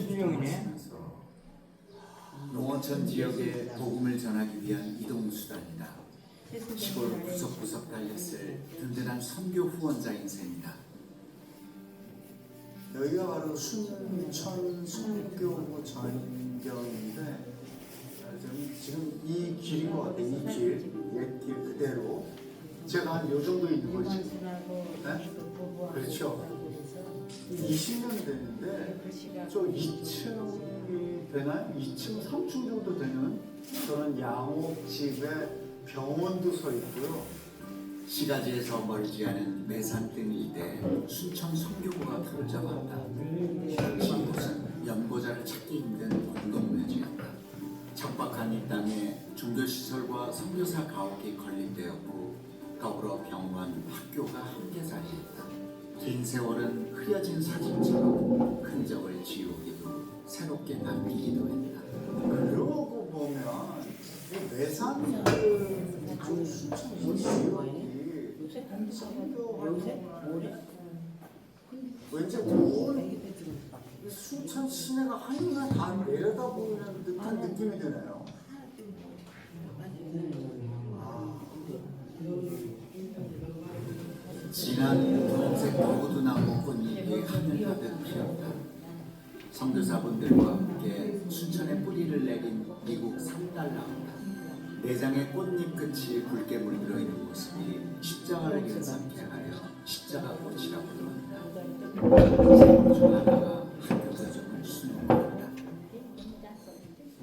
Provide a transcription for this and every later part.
하시면서 농어촌 지역에 복음을 전하기 위한 이동 수단이다. 시골 구석구석 달렸을 든든한 선교 후원자인 셈이다. 여기가 바로 순천 선교 전경인데 지금 이 길인 것 같아요. 이 길, 옛길 그대로 제가 한 요 정도 있는 거지. 네? 그렇죠. 20년 됐는데 저 2층이 되나요? 2층, 3층 정도 되는 그런 양옥집에 병원도 서 있고요. 시가지에서 멀지 않은 매산등 일대 순천 선교구가 표를 잡았다. 이곳은 연고자를 찾기 힘든 공동묘지였다. 척박한 이 땅에 종교시설과 선교사 가옥이 건립되었고 더불어 병원, 학교가 함께 자리했다. 긴 세월은 흐려진 사진처럼 흔적을 지우기도 새롭게 남기기도 했다. 그러고 보면 매산 그 순천 이 지역이 왠지 순천 시내가 한눈에 다 내려다보는 듯한 느낌이 드네요. 진한 분홍색 거구두나무 꽃잎이 하늘 가득 피었다. 선교사분들과 함께 순천에 뿌리를 내린 미국 3달 나온다. 내장의 꽃잎 끝이 붉게 물들어 있는 모습이 십자가를 연상케 하여 십자가꽃이라고도 한다. 세월 중 하나가 학교 가정을 수놓는다.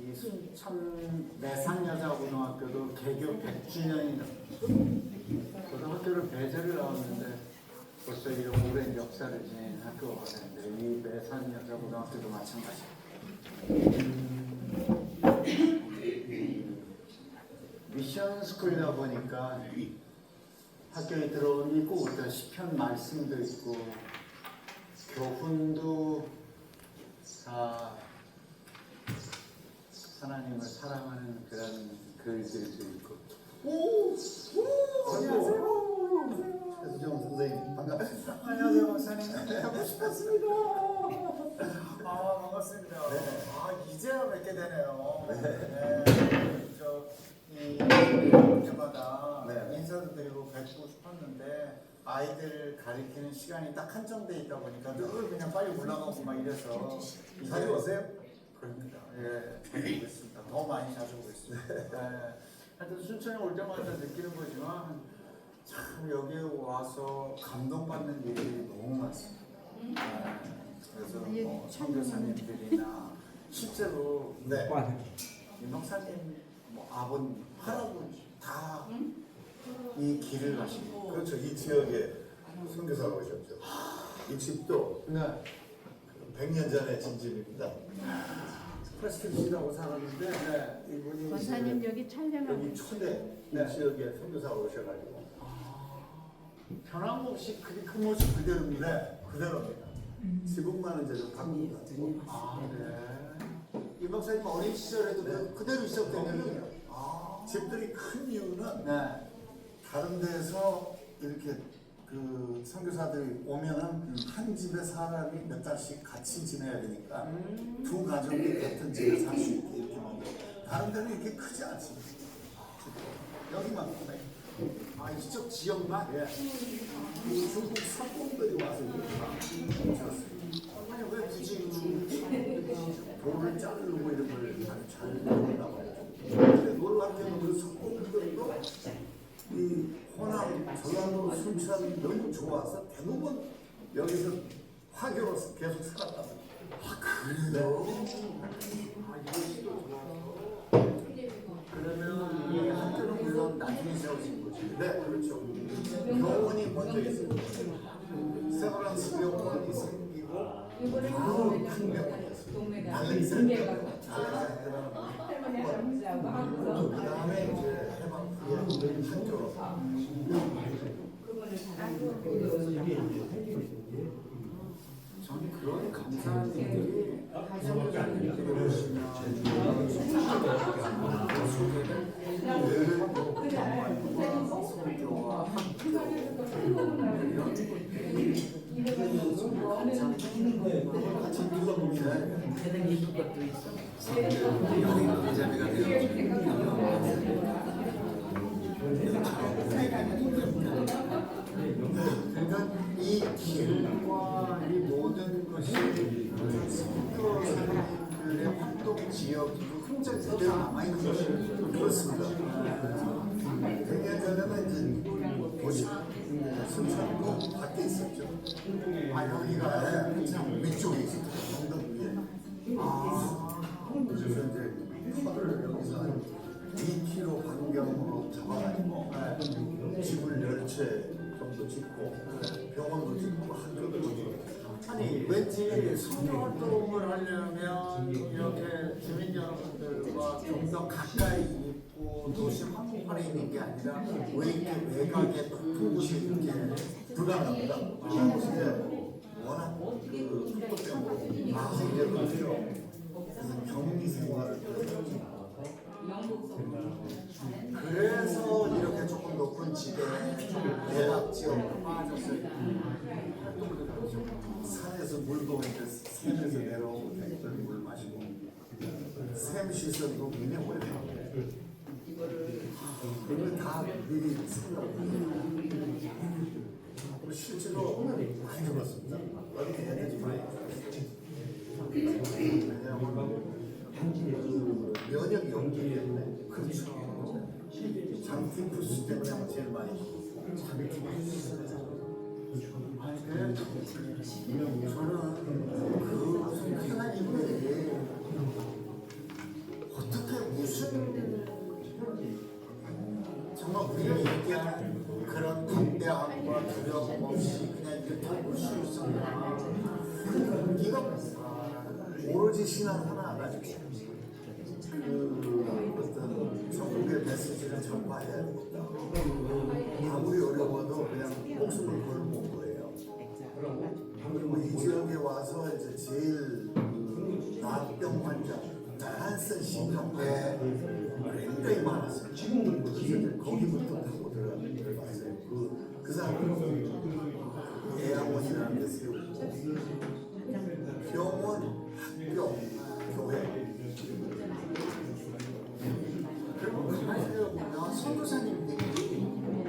이 순천 매산여자고등학교도 개교 100주년이 고등학교를 배제를 나왔는데 벌써 이런 오랜 역사를 지닌 학교가 되는데 이 매산여자고등학교도 마찬가지입니다. 미션 스쿨이다 보니까 학교에 들어오니 꼭 어떤 시편 말씀도 있고 교훈도 다 하나님을 사랑하는 그런 글들도 있고. 안녕하세요. 최수정 선생님 반갑습니다. 안녕하세요 목사님. 뵙고 싶었습니다. 아 반갑습니다. 네. 아 이제야 뵙게 되네요. 네. 저이 때마다 네. 인사도 드리고 뵙고 싶었는데 아이들 가르치는 시간이 딱 한정돼 있다 보니까 늘 그냥 빨리 올라가고 막 이래서 자주 오세요? 그럽니다. 예, 자주 오겠습니다. 더 많이 자주 오겠습니다. 네. 하여튼 순천에 올 때마다 느끼는 거지만 참 여기에 와서 감동받는 일이 너무 많습니다. 그래서 뭐 선교사님들이나 실제로 네. 이 목사님, 뭐 아버님, 할아버지 다 이 길을 가시고 그렇죠. 이 지역에 선교사가 오셨죠. 이 집도 네. 100년 전에 진 집입니다. 프레스티지라고 살았는데 네. 이분이 권사님 이제 여기 촬영하고 여기 초대 이 지역에 선교사가 오셔가지고 변함없이 그 모습 그대로입니다. 네, 그대로입니다. 지붕만은 이제 좀 바꾼 것 같고. 아, 네. 이 목사님 어린 시절에도 그대로 있었거든요. 집들이 큰 이유는 네. 다른 데서 이렇게 그 선교사들이 오면은 한 집에 사람이 몇 달씩 같이 지내야 되니까 두 가족이 같은 집에 살 수 있게 이렇게 만들어. 다른 데는 이렇게 크지 않습니다. 여기만 크네. 아 이쪽 지역만? 예. 이 중국 석공들이 와서 이렇게 오셨어요. 아니 왜 굳이 돌을 자르고 이런 걸 아주 잘 만들나 봐요. 근데 놀랍게는 그 석공들도 이 호남, 전라도, 순천 너무 좋아서 대부분 여기서 화교로서 계속 살았다. 그래요? 아 이것이 또 좋아서 그러면 이 학교는 물론 나중에 세워진 거지. 네, 그렇죠. 병원이 먼저 있습니다. 세브란스 병원이 생기고 바로 큰 병원이었어요. 알렉산더 병원. 그 다음에 이제 해방 후에 학교로. 저는 그런 감사한 일들이 선교사님들이 오시면 선교와 학교 이런 감사한 있는 것도 있어. 연예인 대자매가 그러니까 이 길과 이 모든 것이 선교 사람들의 활동 지역이고 흔적 그대로 남아있는 것이 그렇습니다. 100년 전에는 이제 도시 순천도 밖에 있었죠. 아 여기가 네, 한참 위쪽에 있었죠. 언덕 위에. 그래서 이제 터를 여기서 한 2km 반경으로 잡아가지고 집을 10채 정도 짓고 병원도 짓고 학교도 짓고. 아니 왠지 선교 활동을 하려면 이렇게 주민 여러분들과 좀 더 가까이 있고 도시 한복판에 있는 게 아니라 왜 이렇게 외곽에 높은 곳에 이렇게 불가능합니다. 이제 워낙 그 속도 때문에 이제 그래요. 격리 생활을 그래서 이렇게 조금 높은 집에 좀 외곽 지역으로 빠져서 활동을 하죠. 산에서 물 보니까 샘에서 내려오고 댓글 물 마시고 샘 시설도 굉장히 오래 하고 그걸 다 미리 생각하고 실제로 많이 들었습니다. 어떻게 해야 되지 많이 왜냐하면 그 면역이 없기 때문에 그렇죠. 장티푸스 때문에 제일 많이 장티푸스 아니 저는 그 선교사나 이분들이 어떻게 무슨 정말 우리가 얘기하는 그런 담대함과 두려움 없이 그냥 이렇게 볼 수 있었나. 이거 오로지 신앙 하나 가지고 그 어떤 성경의 메시지를 전파해야 되겠다. 아무리 어려워도 그냥 목숨을 걸고 온 거예요. 그리고 이 지역에 와서 이제 제일 나병 환자, 한센 심한데 굉장히 많았어요. 그래서 이제 거기부터 타고 들어갔어요. 그 사람은 대학원이라는 데 세우고 병원, 학교, 교회. 그리고 가만히 생각해보면 선교사님들이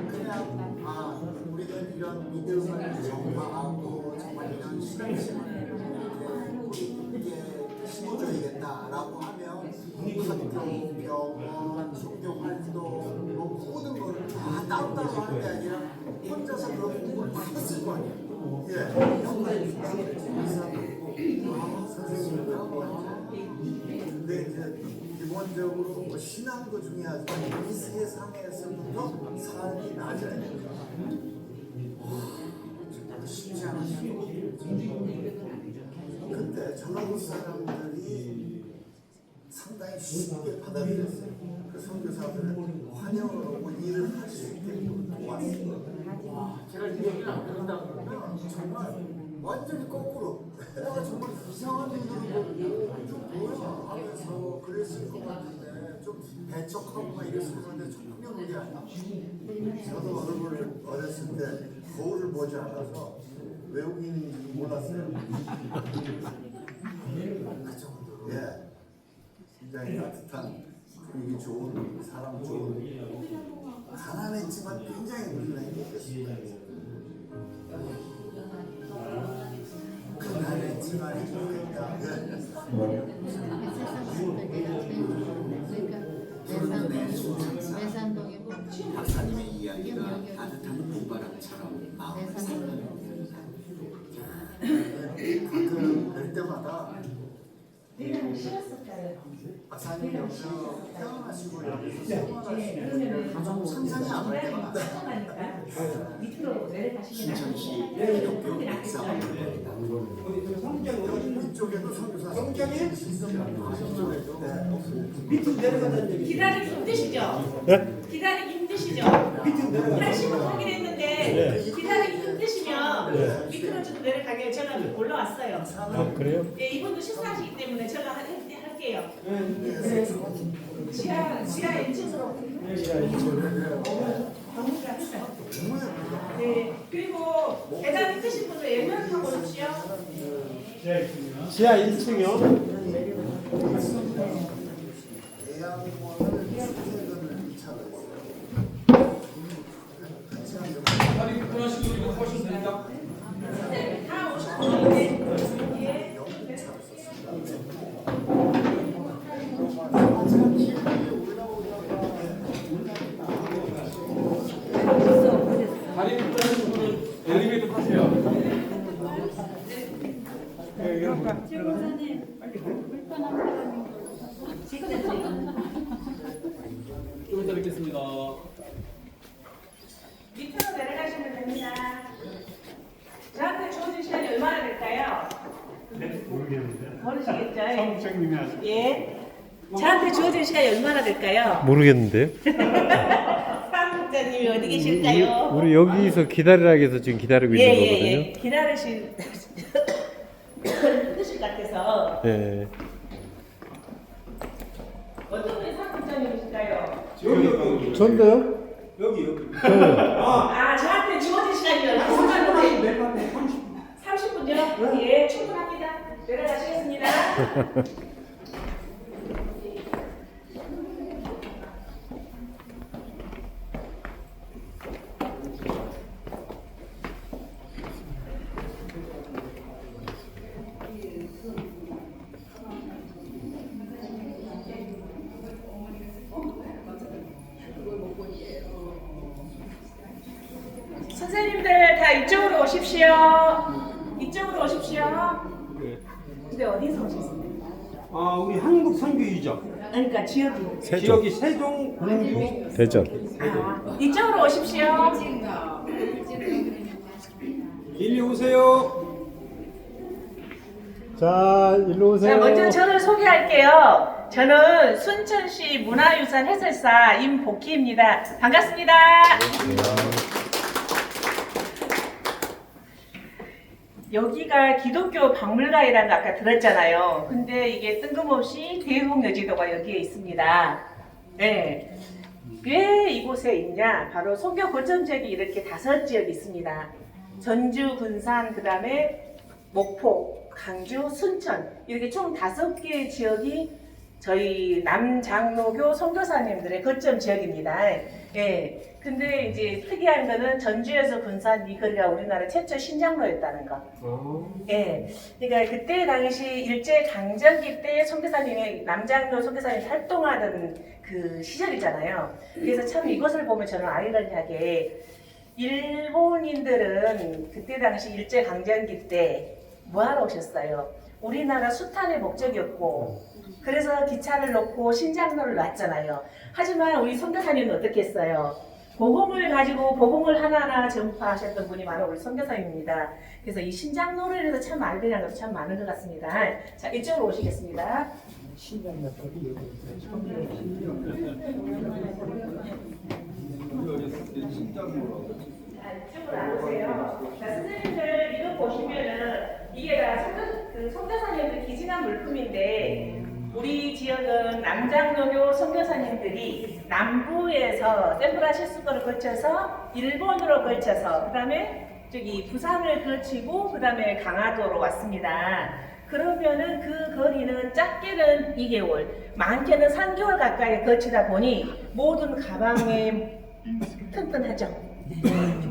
그냥 우리는 이런 믿음을 전파하고 정말 이런 신앙심을 이렇게 심어줘야겠다라고 하면 학교, 병원, 종교 활동 뭐 모든 거를 다 따로따로 하는 게 아니라 혼자서 그런 공부를 다 했을 거 아니에요. 예, 형들이 의사도 있고 선생님도 하고 근데 이제 기본적으로 뭐 신앙도 중요하지만 이 세상에서부터 삶이 나아져야 됩니다. 쉽지 않았어요. 근데 전라도 사람들이 상당히 쉽게 받아들였어요. 그 선교사들은 환영을 하고 일을 할 수 있게끔 도왔어요. 제가 이 얘기를 안 들었다 그러면 정말 완전히 거꾸로 정말 이상한 일을 보고 좀 뭐야 하면서 그랬을 것 같은데 좀 배척하고 막 이랬을 것 같은데 전혀 그게 아니야. 저도 어렸을 때 거울을 보지 않아서 외국인인지 몰랐어요. 그 정도로. 예, 굉장히 따뜻한 분위기 좋은 사람 좋은 가난했지만 굉장히 우리는 행복했습니다. 가난했지만 행복했다. 푸른눈의 순창사 외산동이고 박사님의 이야기가 따뜻한 봄바람처럼 마음을 살리는 가끔 뵐 때마다 박사님 여기서 태어나시고 여기서 생활하시고 가장 상상이 안 갈 때가 많아요. 순천시 기독교 백사관입니다. 이쪽에도 선교사 밑으로 내려가자는 얘기. 기다리기 힘드시죠? 기다리기 힘드시죠? 한심을 하긴 했는데 기다리기 힘드시면 밑으로 좀 내려가게 제가 올라왔어요. 그래요? 예, 이분도 식사하시기 때문에 제가 할게요. 지하 1층으로. 네. 그리고 계단 힘드신 분들 예면 타고 오십시오. 지하 1층이요? 대양권을 출퇴근을 2차로 했어요. 같이 하려고 다 오셨는데 영차로 썼습니다. 다리 불편하신 분은 엘리베이터 타세요. 좀 이따 뵙겠습니다. 밑으로 내려가시면 됩니다. 저한테 주어진 시간이 얼마나 될까요? 모르시겠죠? 성장님이 하세요. 예. 저한테 주어진 시간이 얼마나 될까요? 모르겠는데요. 사무장님이 어디 계실까요? 우리 여기서 기다리라 해서 지금 기다리고 있는 거거든요. 기다리실 힘드실 것 같아서 예. 어떤 분이 사무장님이실까요? 전데요? 아, 저한테 주어진 시간이요. 30분요? 예, 충분합니다. 내려가시겠습니다. 선생님들 다 이쪽으로 오십시오. 이쪽으로 오십시오. 근데 어디서 오셨습니까? 아, 우리 한국 선교유죠. 그러니까 지역이. 지역이 세종, 공주, 대전. 아, 이쪽으로 오십시오. 이리 오세요. 자, 일로 오세요. 자, 먼저 저를 소개할게요. 저는 순천시 문화유산 해설사 임복희입니다. 반갑습니다. 여기가 기독교 박물관이라는 거 아까 들었잖아요. 근데 이게 뜬금없이 대흥여지도가 여기에 있습니다. 네. 왜 이곳에 있냐? 바로 선교 거점 지역이 이렇게 5지역이 있습니다. 전주, 군산, 그 다음에 목포, 강주, 순천 이렇게 총 5개의 지역이 저희 남장로교 선교사님들의 거점 지역입니다. 예. 근데 이제 특이한 거는 전주에서 군산 이 거리가 우리나라 최초 신장로였다는 거. 예. 그러니까 그때 당시 일제 강점기 때 선교사님이 남장로 선교사님이 활동하던 그 시절이잖아요. 그래서 참 이것을 보면 저는 아이러니하게 일본인들은 그때 당시 일제 강점기 때 뭐하러 오셨어요? 우리나라 수탈의 목적이었고 그래서 기차를 놓고 신장로를 놨잖아요. 하지만 우리 선교사님은 어떻게 했어요? 복음을 가지고 복음을 하나하나 전파하셨던 분이 바로 우리 선교사님입니다. 그래서 이 신장로를 해서 참 알게 것도 참 많은 것 같습니다. 자, 이쪽으로 오시겠습니다. 이쪽으로 나오세요. 자, 선생님들 이거 보시면은 이게 다 선교사님들 기증한 물품인데 우리 지역은 남장로교 선교사님들이 남부에서 샌프란시스코를 거쳐서 일본으로 거쳐서 그 다음에 저기 부산을 거치고 그 다음에 강화도로 왔습니다. 그러면은 그 거리는 작게는 2개월, 많게는 3개월 가까이 거치다 보니 모든 가방에 튼튼하죠.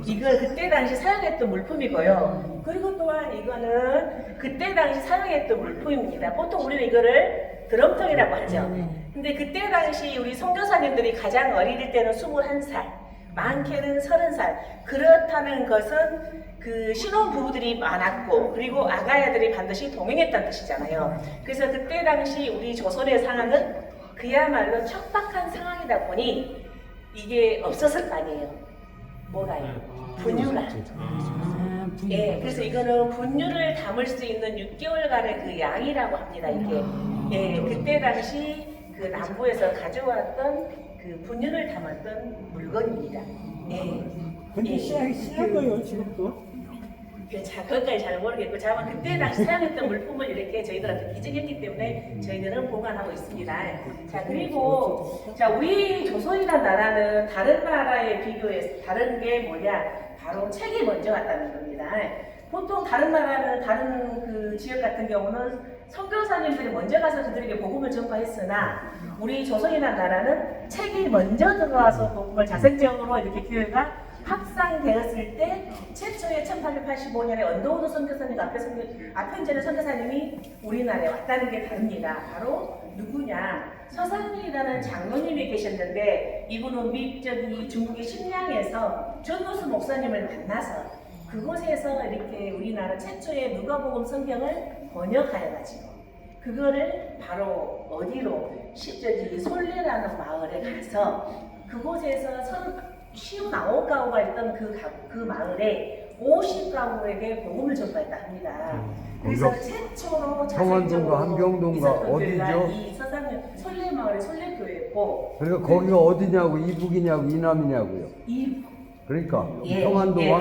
이거 그때 당시 사용했던 물품이고요. 그리고 또한 이거는 그때 당시 사용했던 물품입니다. 보통 우리는 이거를 드럼통이라고 하죠. 근데 그때 당시 우리 선교사님들이 가장 어릴 때는 21살, 많게는 30살. 그렇다는 것은 그 신혼부부들이 많았고 그리고 아가야들이 반드시 동행했다는 뜻이잖아요. 그래서 그때 당시 우리 조선의 상황은 그야말로 척박한 상황이다 보니 이게 없었을 거 아니에요. 뭐가요? 분유가. 예, 그래서 이거는 분유를 담을 수 있는 6개월간의 그 양이라고 합니다. 이게 예, 그때 당시 그 남부에서 가져왔던 그 분유를 담았던 물건입니다. 예. 근데 시한 거예요, 지금도? 자, 그것까지 잘 모르겠고, 다만 그때 당시 사용했던 물품을 이렇게 저희들한테 기증했기 때문에 저희들은 보관하고 있습니다. 자, 그리고 자, 우리 조선이라는 나라는 다른 나라에 비교해서 다른 게 뭐냐? 바로 책이 먼저 왔다는 겁니다. 보통 다른 나라는 다른 그 지역 같은 경우는 선교사님들이 먼저 가서 그들에게 복음을 전파했으나 우리 조선이라는 나라는 책이 먼저 들어와서 복음을 자생적으로 이렇게 교회가 확산되었을 때 최초의 1885년에 언더우드 선교사님 앞편전의 선교사님이 우리나라에 왔다는 게 다릅니다. 바로 누구냐? 서상민이라는 장로님이 계셨는데 이분은 중국의 신양에서 전도수 목사님을 만나서 그곳에서 이렇게 우리나라 최초의 누가복음 성경을 번역하여 가지고 그거를 바로 어디로 저기 솔레라는 마을에 가서 그곳에서 59가구가 있던 그 마을에 50가구에게 복음을 전파했다 합니다. 그래서 최초로 청안동과 함경동과 어디죠? 이 서상면 솔레 마을의 솔레교회였고 그러니까 거기가 어디냐고, 이북이냐고 이남이냐고요. 그러니까 청안동, 예,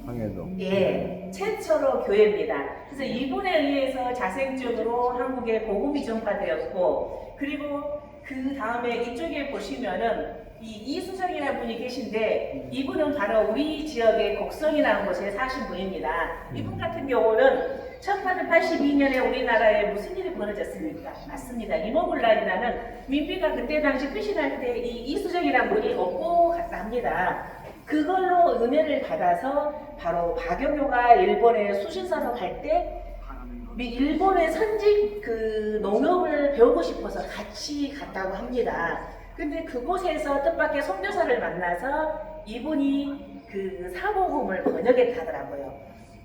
황해동. 예, 최초로 교회입니다. 그래서 이분에 의해서 자생적으로 한국에 복음이 전파되었고, 그리고 그 다음에 이쪽에 보시면은 이수정이라는 분이 계신데 이분은 바로 우리 지역의 곡성이라는 곳에 사신 분입니다. 이분 같은 경우는 1882년에 우리나라에 무슨 일이 벌어졌습니까? 맞습니다. 이모군란이라는 민비가 그때 당시 피신할 때 이수정이라는 분이 얻고 갔다 합니다. 그걸로 은혜를 받아서 바로 박영효가 일본에 수신사로 갈 때 일본의 선직 그 농업을 배우고 싶어서 같이 갔다고 합니다. 근데 그곳에서 뜻밖의 선교사를 만나서 이분이 그 사복음을 번역했다더라고요.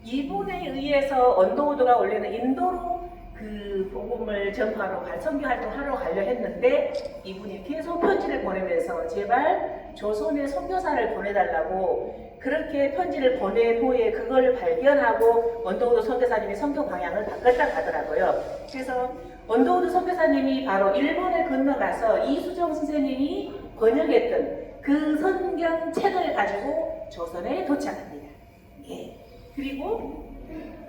이분에 의해서 언더우드가 원래는 인도로 그 복음을 전파로 선교 활동하러 가려 했는데 이분이 계속 편지를 보내면서 제발 조선에 선교사를 보내달라고 그렇게 편지를 보낸 후에 그걸 발견하고 언더우드 선교사님이 선교 방향을 바꿨다고 하더라고요. 그래서 언더우드 선교사님이 바로 일본에 건너가서 이수정 선생님이 번역했던 그 성경책을 가지고 조선에 도착합니다. 예. 그리고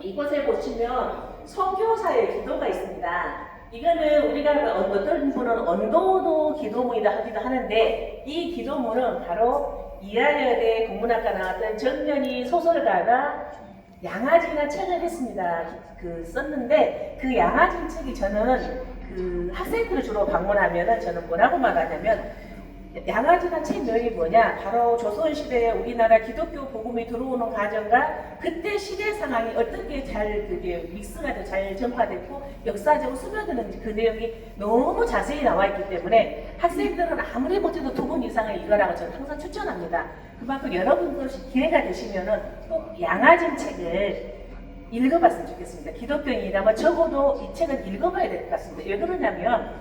이곳에 보시면 선교사의 기도가 있습니다. 이거는 우리가 어떤 분은 언더우드 기도문이다 하기도 하는데 이 기도문은 바로 이하여대 국문학과 나왔던 정년이 소설가가 양아진이라는 책을 했습니다. 썼는데 그 양아진 책이 저는 그 학생들을 주로 방문하면은 저는 뭐라고 말하냐면 양아진이라는 책 내용이 뭐냐? 바로 조선시대에 우리나라 기독교 복음이 들어오는 과정과 그때 시대 상황이 어떻게 잘 그게 믹스가 돼서 잘 전파됐고 역사적으로 스며드는지 그 내용이 너무 자세히 나와 있기 때문에 학생들은 아무리 못해도 2번 이상을 읽으라고 저는 항상 추천합니다. 그만큼 여러분들 기회가 되시면은 꼭 양아진 책을 읽어봤으면 좋겠습니다. 기독교인이라면 적어도 이 책은 읽어봐야 될 것 같습니다. 왜 그러냐면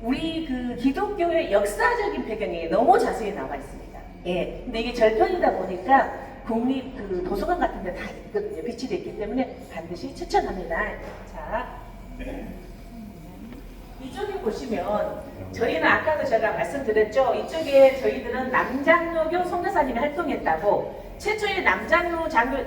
우리 그 기독교의 역사적인 배경이 너무 자세히 나와 있습니다. 예. 근데 이게 절편이다 보니까 국립 그 도서관 같은 데 다 있거든요. 비치되어 있기 때문에 반드시 추천합니다. 자. 이쪽에 보시면 저희는 아까도 제가 말씀드렸죠. 이쪽에 저희들은 남장로교 선교사님이 활동했다고 최초의 남장로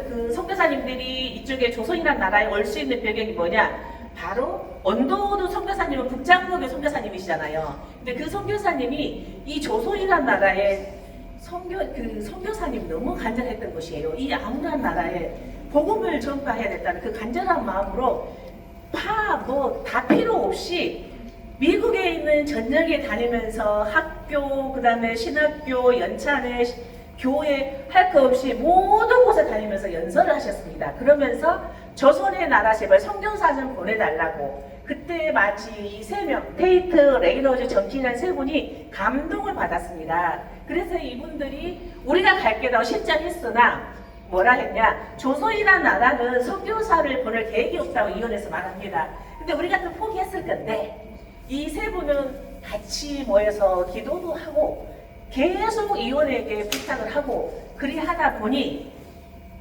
그 선교사님들이 이쪽에 조선이라는 나라에 올 수 있는 배경이 뭐냐? 바로 언더우드 선교사님은 북장로교 선교사님이시잖아요. 근데 그 선교사님이 이 조선이라는 나라에 선교사님이 너무 간절했던 것이에요. 이 아무런 나라에 복음을 전파해야 됐다는 그 간절한 마음으로 다 필요 없이 미국에 있는 전역에 다니면서 학교, 그 다음에 신학교, 연찬회, 교회 할 거 없이 모든 곳에 다니면서 연설을 하셨습니다. 그러면서 조선의 나라 제발 성경사 좀 보내달라고 그때 마치 이 3명 테이트, 레이너즈, 정진이라는 3분이 감동을 받았습니다. 그래서 이분들이 우리가 갈게라고 신청했으나 뭐라 했냐? 조선이라는 나라는 선교사를 보낼 계획이 없다고 이혼해서 말합니다. 근데 우리가 또 포기했을 건데 이 3분은 같이 모여서 기도도 하고 계속 이혼에게 부탁을 하고 그리 하다 보니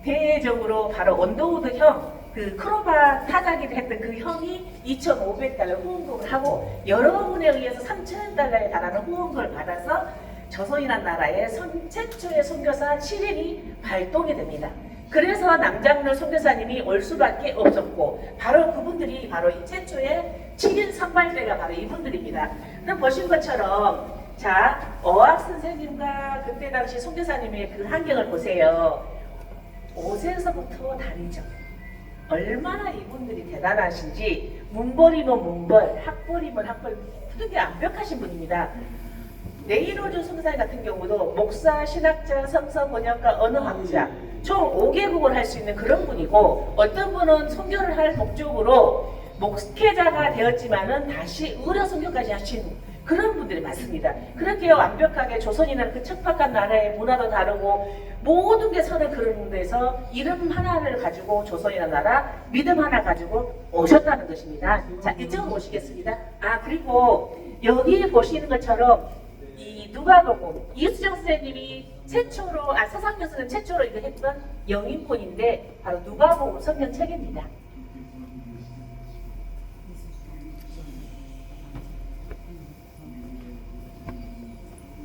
대외적으로 바로 언더우드 형, 그 크로바 타자기를 했던 그 형이 2,500달러 후원금을 하고 여러분에 의해서 3,000달러에 달하는 후원금을 받아서 조선이라는 나라의 최초의 선교사 7인이 발동이 됩니다. 그래서 남장로 선교사님이 올 수밖에 없었고 바로 그분들이 바로 이 최초의 7인 선발대가 바로 이분들입니다. 그럼 보신 것처럼 자 어학 선생님과 그때 당시 선교사님의 그 환경을 보세요. 옷에서부터 다르죠. 얼마나 이분들이 대단하신지 문벌이면 문벌, 학벌이면 학벌 되게 완벽하신 분입니다. 네이로즈 선교사님 같은 경우도 목사, 신학자, 성서 번역가, 언어학자 총 5개국을 할 수 있는 그런 분이고, 어떤 분은 선교를 할 목적으로 목회자가 되었지만은 다시 의료 선교까지 하신 그런 분들이 많습니다. 그렇게 완벽하게 조선이라는 그 척박한 나라의 문화도 다르고 모든 게 서로 그런 데서 이름 하나를 가지고 조선이라는 나라 믿음 하나 가지고 오셨다는 것입니다. 자, 이쪽으로 오시겠습니다. 아, 그리고 여기 보시는 것처럼 이 누가복음 이수정 선생님이 최초로 서상교 선생님 최초로 이거 했던 영인본인데 바로 누가복음 성경책입니다.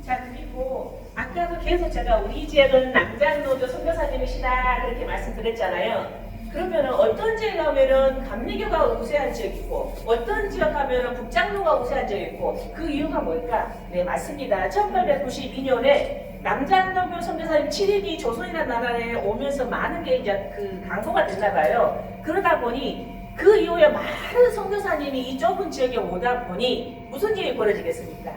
자, 그리고 아까도 계속 제가 우리 지역은 남장노조 선교사님이시다 그렇게 말씀드렸잖아요. 그러면은 어떤 지역 가면은 감리교가 우세한 지역이 있고 어떤 지역 가면은 북장로가 우세한 지역이 있고 그 이유가 뭘까? 네, 맞습니다. 1892년에 남장노교 선교사님 7인이 조선이라는 나라에 오면서 많은 게 이제 그 강도가 됐나 봐요. 그러다 보니 그 이후에 많은 선교사님이 이 좁은 지역에 오다 보니 무슨 일이 벌어지겠습니까?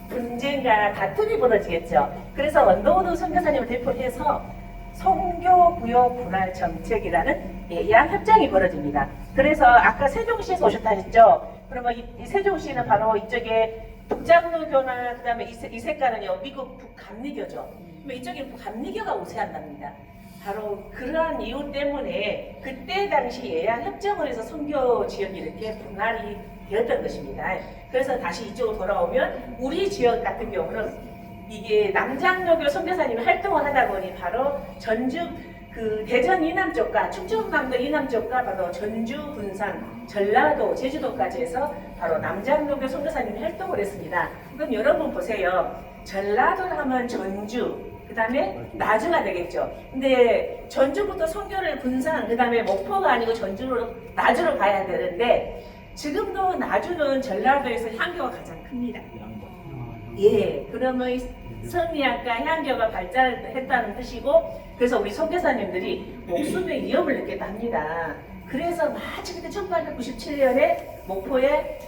분쟁과 다툼이 벌어지겠죠. 그래서 원더우드 선교사님을 대표해서 선교구역 분할 정책이라는 예약 협정이 벌어집니다. 그래서 아까 세종시에서 오셨다 했죠. 그러면 이 세종시는 바로 이쪽에 북장로교나 그다음에 이 색깔은요 미국 북감리교죠. 그러면 이쪽에 북감리교가 우세한답니다. 바로 그러한 이유 때문에 그때 당시 예약 협정을 해서 선교 지역이 이렇게 분할이 되었던 것입니다. 그래서 다시 이쪽으로 돌아오면 우리 지역 같은 경우는 이게 남장로교 선교사님이 활동을 하다 보니 바로 전주 그 대전 이남 쪽과 충청남도 이남 쪽과 바로 전주, 군산, 전라도, 제주도까지 해서 바로 남장로교 선교사님이 활동을 했습니다. 그럼 여러분 보세요. 전라도를 하면 전주, 그 다음에 나주가 되겠죠. 근데 전주부터 선교를 군산, 그 다음에 목포가 아니고 전주로 나주로 가야 되는데 지금도 나주는 전라도에서 향교가 가장 큽니다. 예, 그러면 성리학과 향교가 발달했다는 뜻이고, 그래서 우리 선교사님들이 목숨의 위협을 느꼈다 합니다. 그래서 마치 그때 1897년에 목포에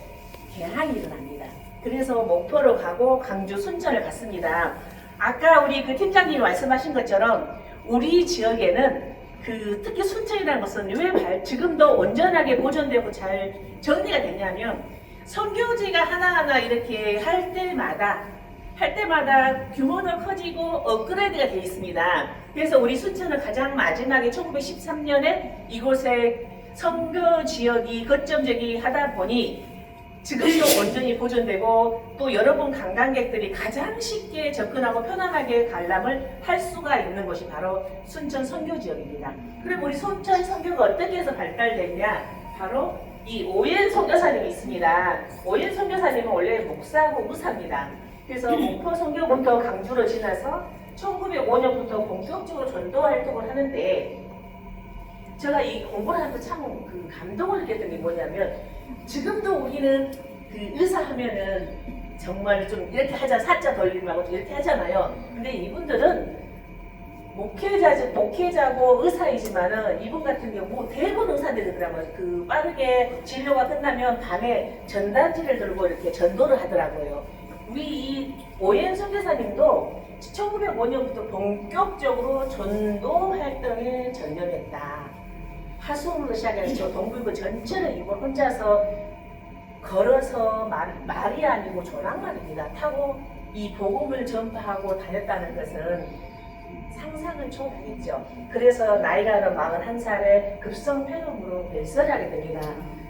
개항이 일어납니다. 그래서 목포로 가고 강주 순천을 갔습니다. 아까 우리 그 팀장님이 말씀하신 것처럼 우리 지역에는 그 특히 순천이라는 것은 왜 지금도 온전하게 보존되고 잘 정리가 됐냐면 선교지가 하나하나 이렇게 할 때마다 규모도 커지고 업그레이드가 되어 있습니다. 그래서 우리 순천은 가장 마지막에 1913년에 이곳에 선교 지역이 거점적이 하다 보니 지금도 온전히 보존되고 또 여러분 관광객들이 가장 쉽게 접근하고 편안하게 관람을 할 수가 있는 곳이 바로 순천 선교 지역입니다. 그럼 우리 순천 선교가 어떻게 해서 발달됐냐? 바로 이 오옌 선교사님이 있습니다. 오옌 선교사님은 원래 목사고 의사입니다. 그래서 목포 선교부터 강주로 지나서 1905년부터 본격적으로 전도 활동을 하는데 제가 이 공부를 하면서 참 그 감동을 느꼈던 게 뭐냐면 지금도 우리는 그 의사 하면은 정말 좀 이렇게 하자 사자 돌림하고 이렇게 하잖아요. 근데 이분들은 목회자고 의사이지만은 이분 같은 경우 대부분 의사들이더라고요. 그 빠르게 진료가 끝나면 밤에 전단지를 들고 이렇게 전도를 하더라고요. 우리 이 오옌 선교사님도 1905년부터 본격적으로 전도 활동에 전념했다. 하수으로 시작해서 동북부 전체를 이분 혼자서 걸어서 말이 아니고 조랑말입니다. 타고 이 복음을 전파하고 다녔다는 것은 상상을 초월하겠죠. 그래서 나이가 41살에 급성폐렴으로 멸설하게 됩니다.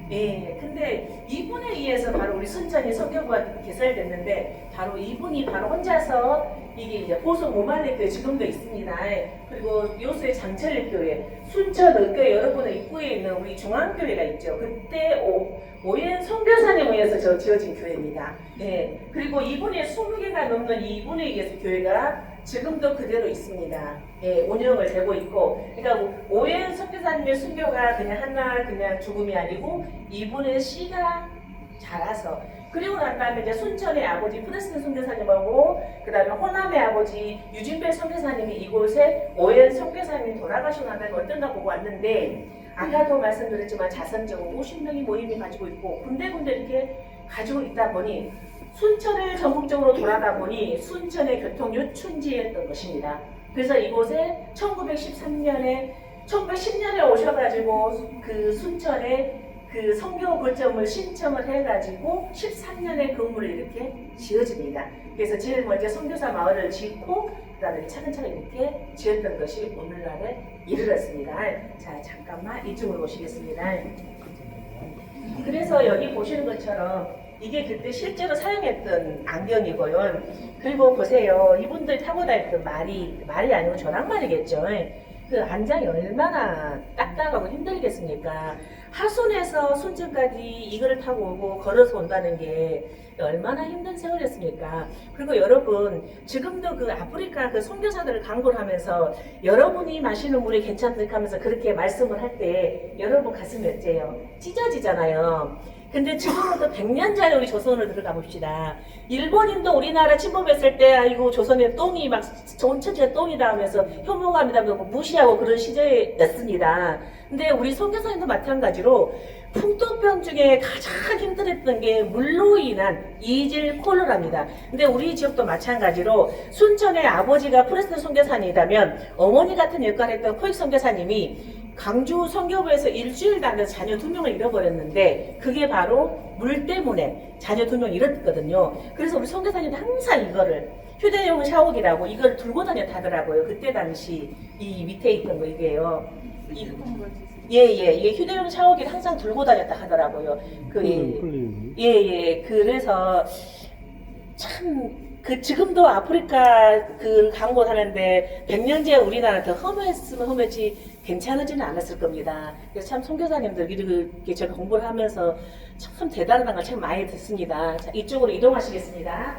예, 근데 이분에 의해서 바로 우리 순천이 선교부가 개설됐는데 바로 이분이 바로 혼자서 이게 이제 보성 오만리교회 지금도 있습니다. 그리고 요수의 장철리교회, 순천 의교회 여러분의 입구에 있는 우리 중앙교회가 있죠. 그때 오옌 선교사님에 의해서 지어진 교회입니다. 예, 그리고 이분의 20개가 넘는 이분에 의해서 교회가 지금도 그대로 있습니다. 예, 운영을 되고 있고, 그러니까 오옌 선교사님의 순교가 그냥 죽음이 아니고 이분의 씨가 자라서 그리고 난 다음에 이제 순천의 아버지 프레스틴 선교사님하고 그 다음에 호남의 아버지 유진배 선교사님이 이곳에 오연 선교사님이 돌아가시고 난 다음에 어떤가 보고 왔는데 아까도 말씀드렸지만 자선적으로 50명이 모임이 가지고 있고 군데군데 이렇게 가지고 있다 보니 순천을 전국적으로 돌아다 보니 순천의 교통 요충지였던 것입니다. 그래서 이곳에 1910년에 오셔가지고 그 순천에 그 선교 거점을 신청을 해가지고 13년의 건물을 이렇게 지어집니다. 그래서 제일 먼저 선교사 마을을 짓고 그다음에 차근차근 이렇게 지었던 것이 오늘날에 이르렀습니다. 자, 잠깐만 이쪽으로 오시겠습니다. 그래서 여기 보시는 것처럼 이게 그때 실제로 사용했던 안경이고요. 그리고 보세요. 이분들이 타고 다녔던 말이 아니고 조랑말이겠죠. 그 안장이 얼마나 딱딱하고 힘들겠습니까? 하순에서 순천까지 이거를 타고 오고 걸어서 온다는 게 얼마나 힘든 세월이었습니까? 그리고 여러분 지금도 그 아프리카 그 선교사들을 강구를 하면서 여러분이 마시는 물이 괜찮다 하면서 그렇게 말씀을 할 때 여러분 가슴이 어째요? 찢어지잖아요. 근데 지금은 또 100년 전에 우리 조선으로 들어가 봅시다. 일본인도 우리나라 침범했을 때 아이고 조선의 똥이 막 전체가 똥이다 하면서 혐오감이다 하면서 무시하고 그런 시절이었습니다. 근데 우리 선교사님도 마찬가지로 풍토병 중에 가장 힘들었던 게 물로 인한 이질 콜레라입니다. 근데 우리 지역도 마찬가지로 순천의 아버지가 프레스틴 선교사님이라면 어머니 같은 역할을 했던 코익 선교사님이 강주 선교부에서 일주일 다녀서 자녀 2명을 잃어버렸는데 그게 바로 물 때문에 자녀 2명을 잃었거든요. 그래서 우리 선교사님도 항상 이거를 휴대용 샤워기라고 이걸 들고 다녔다더라고요. 그때 당시 이 밑에 있던 거 이게요. 이게 휴대용 샤워기를 항상 들고 다녔다 하더라고요. 그래서 참 그 지금도 아프리카 그 광고 하는데 100년째 우리나라 더 험했으면 험했지 괜찮아지는 않았을 겁니다. 그래서 참 선교사님들 이렇게 제가 공부를 하면서 참 대단한 걸 참 많이 듣습니다. 자, 이쪽으로 이동하시겠습니다.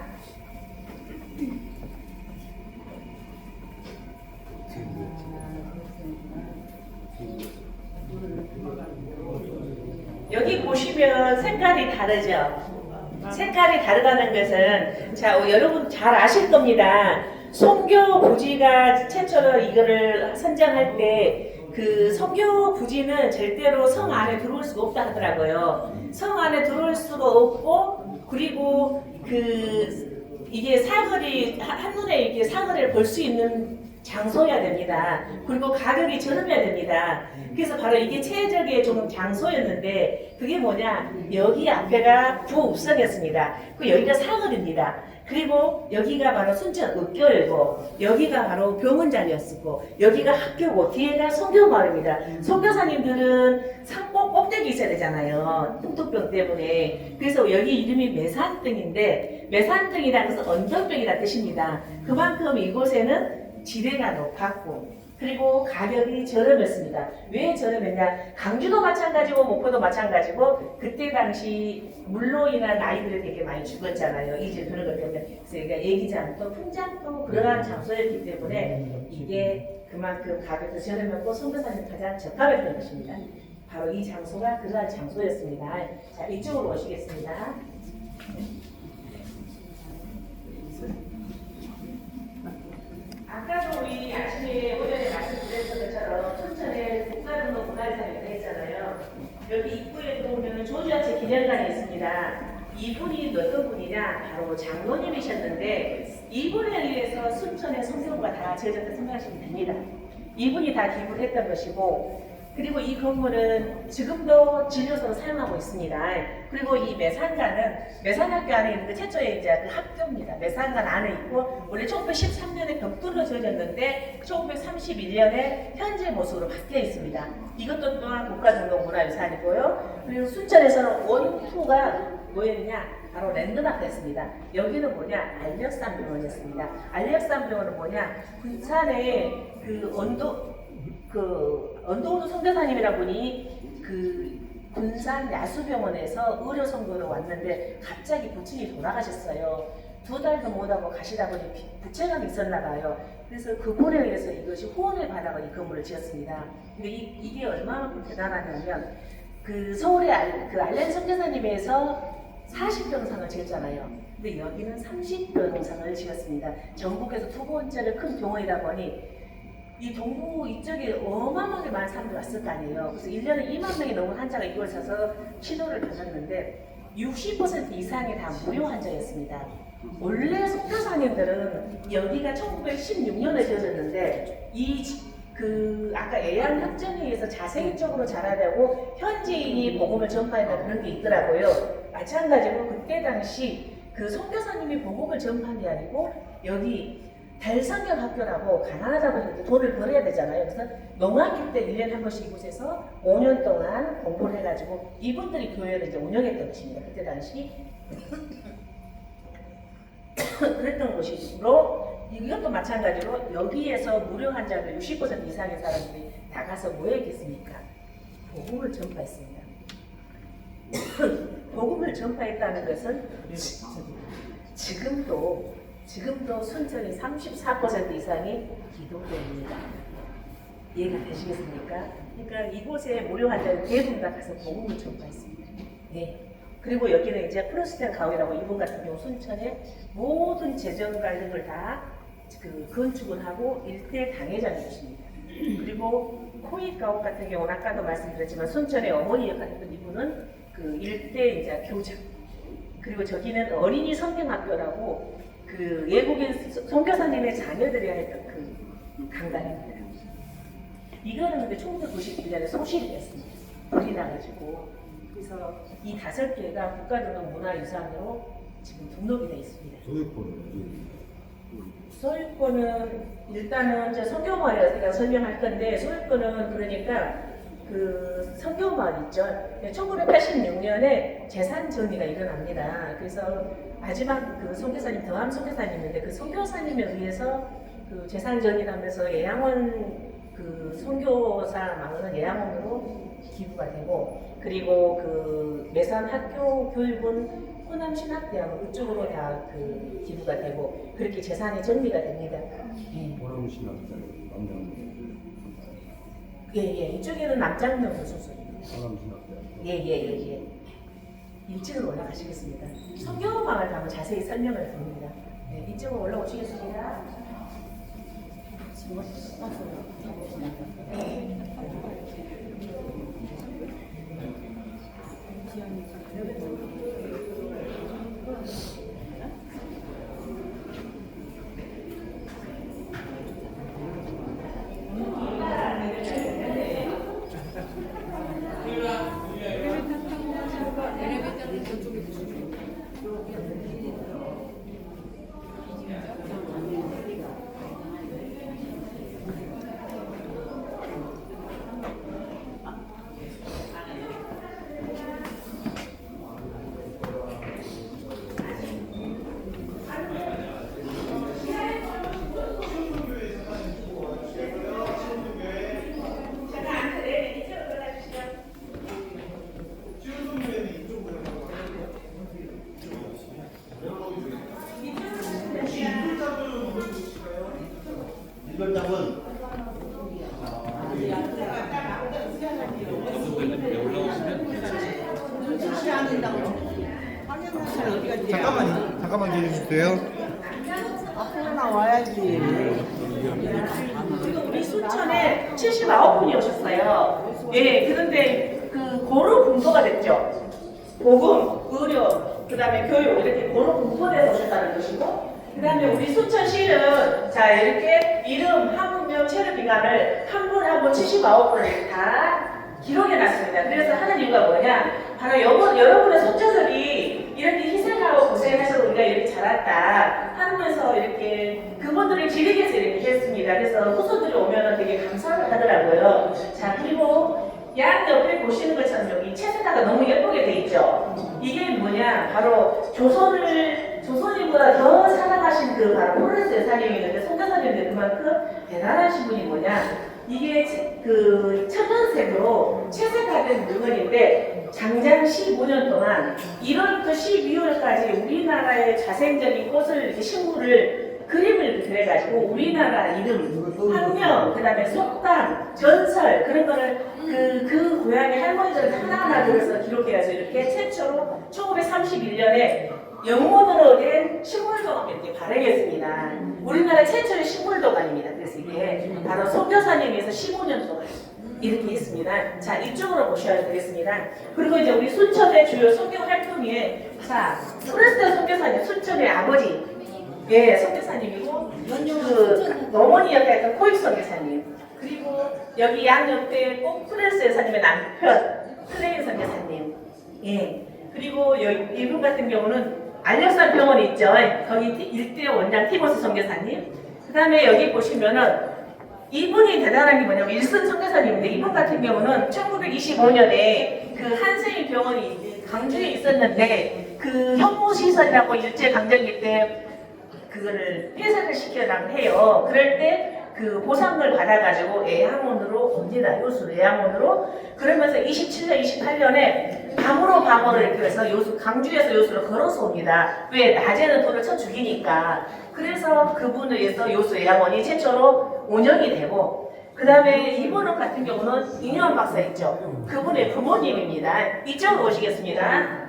여기 보시면 색깔이 다르죠? 색깔이 다르다는 것은 자 여러분 잘 아실 겁니다. 선교 부지가 최초로 이거를 선정할 때 그 선교 부지는 절대로 성 안에 들어올 수가 없다 하더라고요. 성 안에 들어올 수가 없고 그리고 그 이게 사거리 한눈에 이렇게 사거리를 볼 수 있는 장소여야 됩니다. 그리고 가격이 저렴해야 됩니다. 그래서 바로 이게 최적의 좀 장소였는데 그게 뭐냐 여기 앞에가 부읍성이었습니다. 그 여기가 사거리입니다. 그리고 여기가 바로 순천 읍교이고 여기가 바로 병원장이었고 여기가 학교고 뒤에가 선교마을입니다. 선교사님들은 산꼭 꼭대기 있어야 되잖아요. 풍토병 때문에. 그래서 여기 이름이 매산등인데 매산등이라는 것은 언덕병이라는 뜻입니다. 그만큼 이곳에는 지대가 높았고 그리고 가격이 저렴했습니다. 왜 저렴했냐? 강주도 마찬가지고 목포도 마찬가지고 그때 당시 물로 인한 아이들이 되게 많이 죽었잖아요. 이제 그런 것 때문에. 그래서 여기가 예기장터, 풍장터 그러한 장소였기 때문에 이게 그만큼 가격도 저렴했고 선교사님 가장 적합했던 것입니다. 바로 이 장소가 그러한 장소였습니다. 자, 이쪽으로 오시겠습니다. 아까도 우리 아침에 오전에 말씀드렸던 것처럼 순천에 국가등록 문화유산이라고 했잖아요. 여기 입구에 들어오면 조주아체 기념관이 있습니다. 이분이 어떤 분이냐? 바로 장로님이셨는데 이분에 의해서 순천의 성경과 다 지어졌다 생각하시면 됩니다. 이분이 다 기부를 했던 것이고 그리고 이 건물은 지금도 진료소로 사용하고 있습니다. 그리고 이 매산관은 매산학교 안에 있는 그 최초의 이제 그 학교입니다. 매산관 안에 있고 원래 1913년에 벽돌로 지어졌는데 1931년에 현재 모습으로 바뀌어 있습니다. 이것도 또한 국가등록 문화유산이고요. 그리고 순천에서는 원투가 뭐였냐? 바로 랜드마크였습니다. 여기는 뭐냐? 알력산병원이었습니다. 알력산병원은 뭐냐? 군산에 언도우드 선교사님이라 분이 그 군산 야수병원에서 의료 선거로 왔는데 갑자기 부친이 돌아가셨어요. 2달도 못하고 가시다 보니 부채감이 있었나 봐요. 그래서 그분에 의해서 이것이 후원을 받아서 이 건물을 지었습니다. 근데 이게 얼마나 대단하냐면 그 서울의 그 알렌 선교사님에서 40병상을 지었잖아요. 근데 여기는 30병상을 지었습니다. 전국에서 두 번째로 큰 병원이다 보니 이 동부 이쪽에 어마어마하게 많은 사람들이 왔을 거 아니에요. 그래서 1년에 2만 명이 넘는 환자가 이걸 사서 치료를 받았는데 60% 이상이 다 무료 환자였습니다. 원래 선교사님들은 여기가 1916년에 지어졌는데 아까 애양협정회에서 자생적으로 잘하려고 현지인이 복음을 전파한다는 그런 게 있더라고요. 마찬가지로 그때 당시 그 선교사님이 복음을 전파한 게 아니고 여기 달성경학교라고 가난하다 보니까 돈을 벌어야 되잖아요. 그래서 농학기 때 1년에 한 번씩 이곳에서 5년 동안 공부를 해가지고 이분들이 교회를 이제 운영했던 것입니다. 그때 당시 그랬던 곳이므로 이것도 마찬가지로 여기에서 무료 환자들 60% 이상의 사람들이 다 가서 뭐 했겠습니까? 복음을 전파했습니다. 복음을 전파했다는 것은 지금도 순천이 34% 이상이 기독교입니다. 이해가 되시겠습니까? 그러니까 이곳에 무료 환자는 대부분 다 가서 복음을 전파했습니다. 네. 그리고 여기는 이제 프로스텐 가옥이라고 이분 같은 경우 순천에 모든 재정 관련 걸 다 건축을 하고 일대 당회장이십니다. 그리고 코익 가옥 같은 경우는 아까도 말씀드렸지만 순천의 어머니 역할했던 이분은 그 일대 이제 교장. 그리고 저기는 어린이 성경학교라고 그 외국인 선교사님의 자녀들이 했던 그 강단입니다. 이거는 근데 1991년에 소실이 됐습니다. 불이 나가지고. 그래서 이 5개가 국가등록 문화유산으로 지금 등록이 되어 있습니다. 소유권은 일단은 이제 선교마을에서 제가 설명할 건데 소유권은 그러니까 그 선교마을 있죠. 1986년에 재산 정리가 일어납니다. 그래서 마지막 그 선교사님 더함 선교사님인데 그 선교사님에 의해서 그 재산 정리하면서 예양원 그 선교사 망은 예양원으로 기부가 되고 그리고 그 매산 학교 교육은 호남 신학대학원 그쪽으로 다 그 기부가 되고 그렇게 재산이 정리가 됩니다. 예. 호남 신학대 남장. 예. 이쪽에는 남장동 소속입니다. 호남 신학대. 예. 1층으로 올라가시겠습니다. 성경마을 한번 자세히 설명을 드립니다. 네, 이쪽으로 올라오시겠습니다. 잠깐만 기다려주세요. 앞으로 나와야지. 우리 순천에 79분이 오셨어요. 예, 그런데 그 고루 분포가 됐죠. 복음, 의료, 그 다음에 교육 이렇게 고루 분포돼서 오셨다는 것이고 그 다음에 우리 순천시는 자 이렇게 이름, 학문명, 체류기간을 한 분 한 분 79분을 다 기록해놨습니다. 그래서 하는 이유가 뭐냐 바로 여러분의 손자들이 이렇게 희생하고 고생해서 우리가 이렇게 자랐다 하면서 이렇게 그분들을 기리기 위해서 이렇게 했습니다. 그래서 후손들이 오면 되게 감사를 하더라고요. 자 그리고 양 옆에 보시는 것처럼 여기 채색화가 너무 예쁘게 돼 있죠. 이게 뭐냐 바로 조선인보다 더 사랑하신 그 바로 포레스 여사님이 있는데 선교사님인데 그만큼 대단하신 분이 뭐냐 이게 그 천연색으로 채색화된 물건인데 장장 15년 동안 1월부터 12월까지 우리나라의 자생적인 꽃을 이렇게 식물을 그림을 이렇게 그려가지고 우리나라 이름, 학명, 그 다음에 속담, 전설 그런 거를 그 고향의 할머니들 하나하나 들어서 기록해가지고 이렇게 최초로 그래서 1931년에 영문으로 된 식물도가 이렇게 발행했습니다. 우리나라 최초의 식물도관입니다. 그래서 이게 바로 선교사님에서 15년 동안 이렇게 했습니다. 자, 이쪽으로 보셔야 되겠습니다. 그리고 이제 우리 순천의 주요 선교 활동에 자, 프레스터 선교사님, 순천의 아버지, 예, 선교사님이고 그 어머니 역할 했던 코익 선교사님, 그리고 여기 양옆에 꼭 프레스 여사님의 남편 클레인 선교사님, 예, 그리고 이분 같은 경우는 안력산 병원 있죠. 거기 일대 원장 티모스 선교사님. 그 다음에 여기 보시면은 이분이 대단한 게 뭐냐면 일선 선교사님인데 이분 같은 경우는 1925년에 그 한세인 병원이 강주에 있었는데 그 혐오시설이라고 일제강점기 때 그거를 폐쇄를 시켜라고 해요. 그럴 때 그 보상을 받아가지고 애양원으로 옵니다. 요수 애양원으로. 그러면서 27년, 28년에 밤으로 이렇게 해서 요수, 강주에서 요수로 걸어서 옵니다. 왜? 낮에는 돈을 쳐 죽이니까. 그래서 그분을 위해서 요수 애양원이 최초로 운영이 되고, 그 다음에 이분 같은 경우는 이념 박사 있죠. 그분의 부모님입니다. 이쪽으로 오시겠습니다.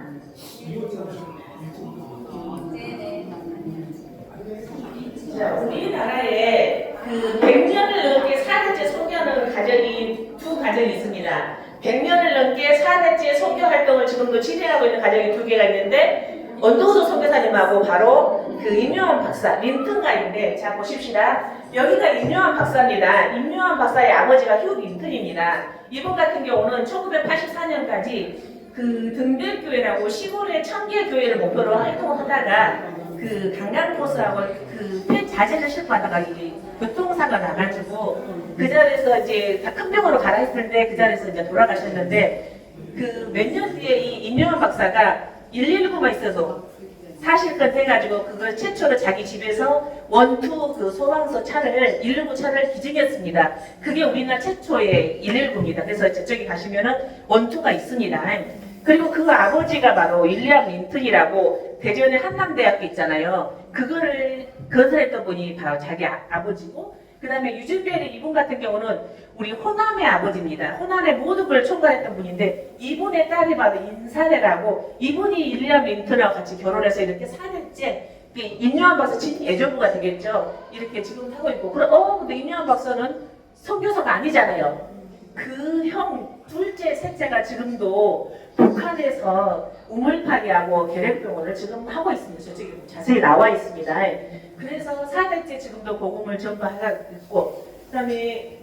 자, 우리나라에 그 100년을 넘게 4대째 소개하는 가정이 두 가정이 있습니다. 100년을 넘게 4대째 선교 활동을 지금도 진행하고 있는 가정이 두 개가 있는데 원동수 선교사님하고 바로 그 임요한 박사, 린튼가인데 자 보십시다. 여기가 임요한 박사입니다. 임요한 박사의 아버지가 휴 린튼입니다. 이분 같은 경우는 1984년까지 그 등백교회라고 시골의 청계교회를 목표로 활동을 하다가 그 강강포스라고 그 폐자재를 싣고 하다가 이게 교통사가 나가지고 그 자리에서 이제 다 큰 병으로 가라 했을 때 그 자리에서 이제 돌아가셨는데 그 몇 년 뒤에 이 임요한 박사가 119만 있어서 사실건 돼가지고 그걸 최초로 자기 집에서 원투 그 소방서 차를 119 차를 기증했습니다. 그게 우리나라 최초의 119입니다. 그래서 저쪽에 가시면은 원투가 있습니다. 그리고 그 아버지가 바로 윌리엄 린튼이라고 대전의 한남대학교 있잖아요. 그거를 건설했던 분이 바로 자기 아버지고, 그 다음에 유진베리 이분 같은 경우는 우리 호남의 아버지입니다. 호남의 모든 걸 총괄했던 분인데 이분의 딸이 바로 인사례라고, 이분이 윌리엄 린튼하고 같이 결혼해서 이렇게 4대째 임요한 박사 친 애조부가 되겠죠. 이렇게 지금 하고 있고, 근데 임요한 박사는 선교사가 아니잖아요. 그 형 둘째, 셋째가 지금도 북한에서 우물파리하고 계략병원을 지금 하고 있습니다. 저쪽에 자세히 나와 있습니다. 그래서 4대째 지금도 복음을 전파하고 있고, 그 다음에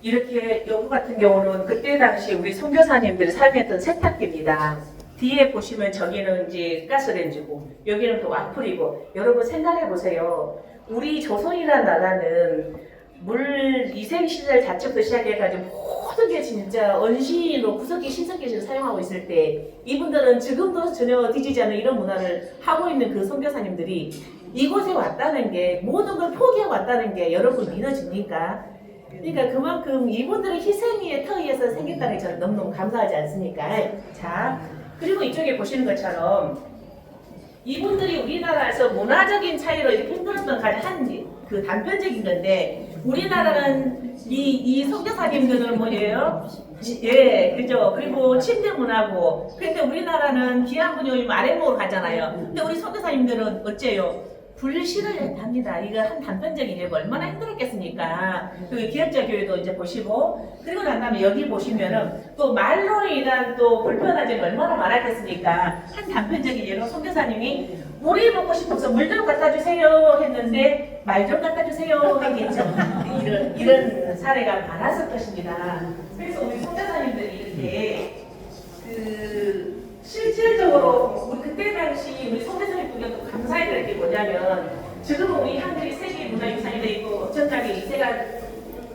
이렇게 여기 같은 경우는 그때 당시 우리 선교사님들이 사용했던 세탁기입니다. 뒤에 보시면 저기는 이제 가스레인지고 여기는 또 와플이고, 여러분 생각해 보세요. 우리 조선이라는 나라는 물 위생시설 자체부터 시작해가지고 모든 게 진짜 언시로 구석기 신석기를 사용하고 있을 때 이분들은 지금도 전혀 뒤지지 않는 이런 문화를 하고 있는 그 선교사님들이 이곳에 왔다는 게, 모든 걸 포기하고 왔다는 게 여러분 믿어집니까? 그러니까 그만큼 이분들의 희생에 터위에서 생겼다는 게 저는 너무너무 감사하지 않습니까? 자, 그리고 이쪽에 보시는 것처럼 이분들이 우리나라에서 문화적인 차이로 이렇게 힘들었던 가장 그 단편적인 건데, 우리나라는 이 선교사님들은 뭐예요? 예, 그죠. 그리고 침대 문화고, 근데 우리나라는 귀한 분이 오면 아랫목으로 가잖아요. 근데 우리 선교사님들은 어째요? 불실을 합니다. 이거 한 단편적인 예가 얼마나 힘들었겠습니까? 그 기억자 교회도 이제 보시고, 그리고 난 다음에 여기 보시면은 또 말로 인한 또 불편한 점이 얼마나 많았겠습니까? 한 단편적인 예로 선교사님이 물이 먹고 싶어서 물 좀 갖다 주세요 했는데 말 좀 갖다 주세요 했겠죠. 이런 사례가 많았을 것입니다. 그래서 우리 선교사님들이 이렇게 실질적으로 우리 그때 당시 우리 선교사님들도 감사해야 될 게 뭐냐면, 지금은 우리 한글이 세계 문화유산이 돼 있고 엄청나게 이세가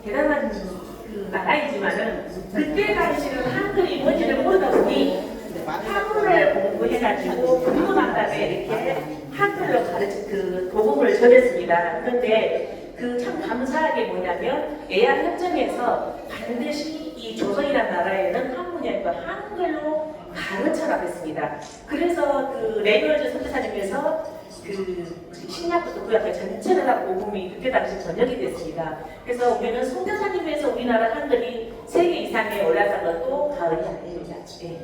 대단한 그 나라이지만은 그때 당시는 한글이 뭔지를 모르다 보니 한글을 공부해가지고 그리고 난 다음에 이렇게 한글로 그 복음을 전했습니다. 그런데 그 참 감사하게 뭐냐면 에안 협정에서 반드시 이 조선이라는 나라에는 한문이 아니고 한글로 가르쳐라고 했습니다. 그래서 그 레이널즈 선교사님께서 그 신약부터 구약까지 전체를 다 복음이 그때 당시 번역이 됐습니다. 그래서 우리는 선교사님에서 우리나라 한글이 세계 이상에 올라간 것도 가을이 아닙니다. 네.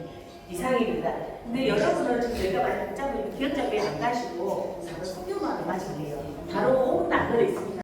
이상입니다. 근데 여러분은 지금 내가 만약 붙잡고 기억잡기에 안 가시고 바로 성교만을 맞이해요. 바로 나그려 있습니다.